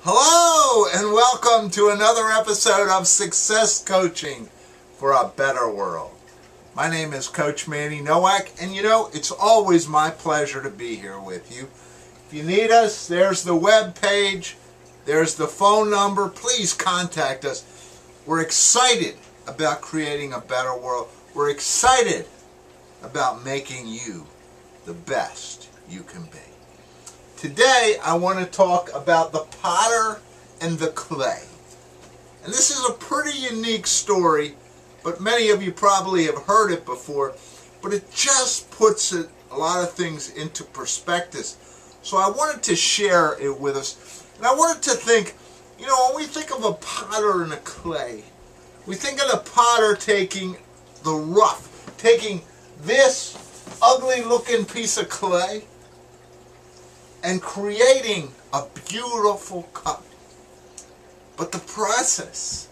Hello and welcome to another episode of Success Coaching for a Better World. My name is Coach Manny Nowak, and it's always my pleasure to be here with you. If you need us, there's the web page, there's the phone number. Please contact us. We're excited about creating a better world. We're excited about making you the best you can be. Today, I want to talk about the potter and the clay. And this is a pretty unique story, but many of you probably have heard it before, but it just puts a lot of things into perspective. So I wanted to share it with us. And I wanted to think, when we think of a potter and a clay, we think of the potter taking the rough, taking this ugly looking piece of clay and creating a beautiful cup. But the process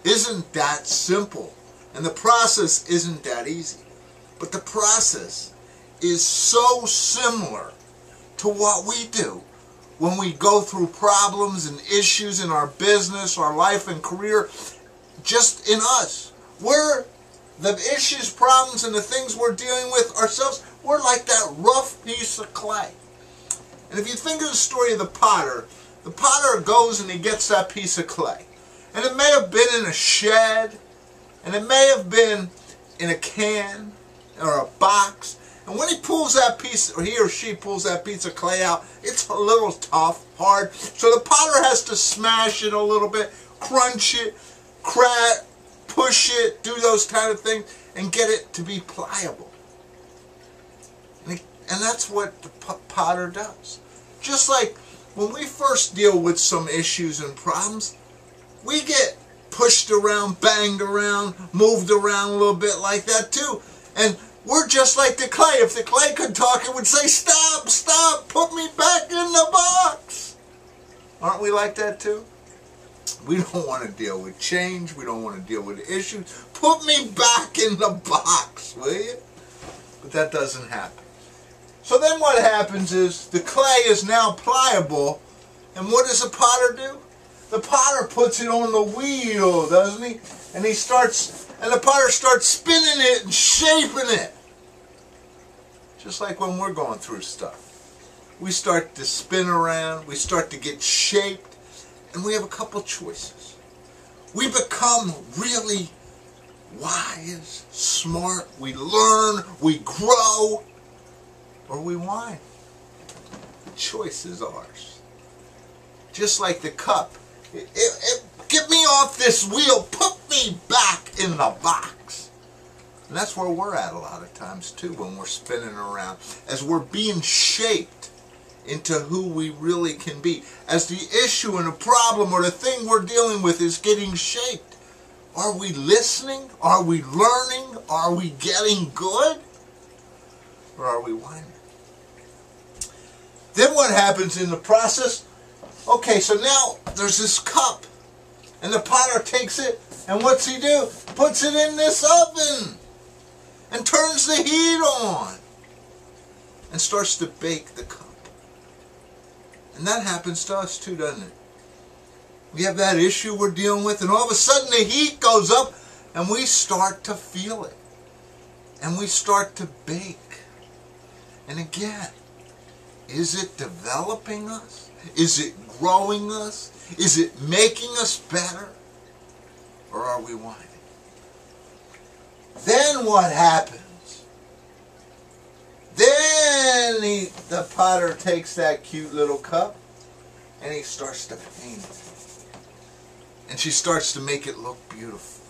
isn't that simple, and the process isn't that easy. But the process is so similar to what we do when we go through problems and issues in our business, our life and career, just in us. We're the issues, problems, and the things we're dealing with ourselves, we're like that rough piece of clay. And if you think of the story of the potter goes and he gets that piece of clay. And it may have been in a shed, and it may have been in a can or a box. And when he pulls that piece, or he or she pulls that piece of clay out, it's a little tough, hard. So the potter has to smash it a little bit, crunch it, crack, push it, do those kind of things, and get it to be pliable. And that's what the potter does. Just like when we first deal with some issues and problems, we get pushed around, banged around, moved around a little bit like that too. And we're just like the clay. If the clay could talk, it would say, "Stop, stop, put me back in the box." Aren't we like that too? We don't want to deal with change. We don't want to deal with issues. Put me back in the box, will you? But that doesn't happen. So then what happens is the clay is now pliable, and what does the potter do? The potter puts it on the wheel, doesn't he? And the potter starts spinning it and shaping it. Just like when we're going through stuff. We start to spin around, we start to get shaped, and we have a couple choices. We become really wise, smart, we learn, we grow, or we whine. The choice is ours. Just like the cup. Get me off this wheel. Put me back in the box. And that's where we're at a lot of times too when we're spinning around. As we're being shaped into who we really can be. As the issue and the problem or the thing we're dealing with is getting shaped. Are we listening? Are we learning? Are we getting good? Or are we whining? Then what happens in the process? Okay, so now there's this cup. And the potter takes it, and what's he do? Puts it in this oven. And turns the heat on. And starts to bake the cup. And that happens to us too, doesn't it? We have that issue we're dealing with, and all of a sudden the heat goes up, and we start to feel it. And we start to bake. And again, is it developing us? Is it growing us? Is it making us better? Or are we whining? Then what happens? Then the potter takes that cute little cup and he starts to paint it. And she starts to make it look beautiful.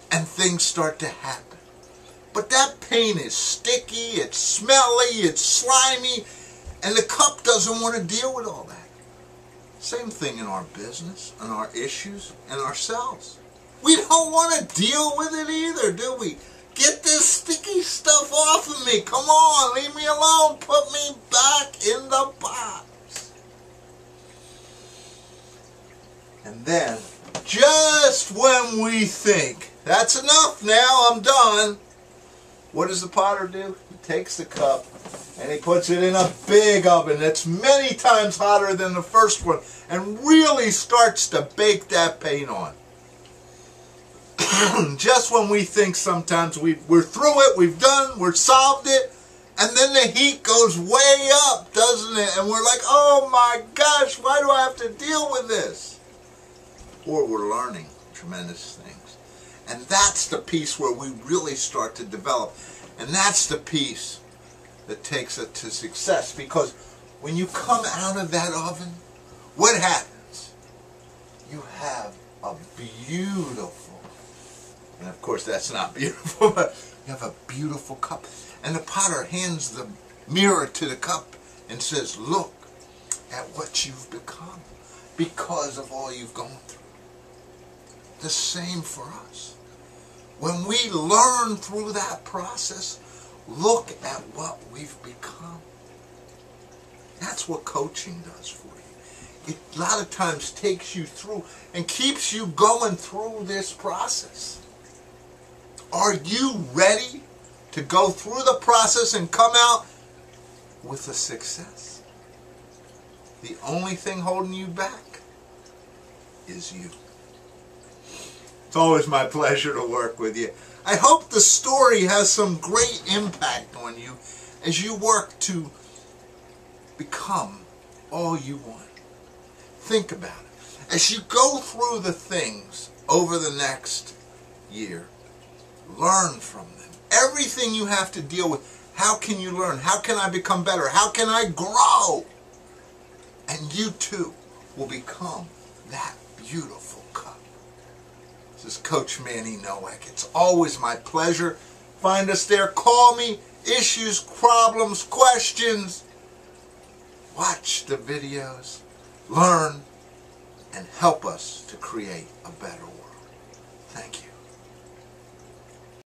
And things start to happen. But that paint is sticky, it's smelly, it's slimy, and the cup doesn't want to deal with all that. Same thing in our business, and our issues, and ourselves. We don't want to deal with it either, do we? Get this sticky stuff off of me. Come on, leave me alone. Put me back in the box. And then, just when we think, that's enough now, I'm done, what does the potter do? He takes the cup And he puts it in a big oven that's many times hotter than the first one and really starts to bake that paint on. Just when we think sometimes we're through it, we're solved it, and then the heat goes way up, doesn't it? And we're like, oh my gosh, why do I have to deal with this? Or we're learning tremendous things. And that's the piece where we really start to develop. And that's the piece that takes it to success. Because when you come out of that oven, what happens? You have a beautiful, and of course that's not beautiful, but you have a beautiful cup. And the potter hands the mirror to the cup and says, look at what you've become because of all you've gone through. The same for us. When we learn through that process, look at what we've become. That's what coaching does for you. It a lot of times takes you through and keeps you going through this process. Are you ready to go through the process and come out with a success? The only thing holding you back is you. It's always my pleasure to work with you. I hope the story has some great impact on you as you work to become all you want. Think about it. As you go through the things over the next year, learn from them. Everything you have to deal with, how can you learn? How can I become better? How can I grow? And you too will become that beautiful cup. This is Coach Manny Nowak. It's always my pleasure. Find us there. Call me. Issues, problems, questions. Watch the videos. Learn and help us to create a better world.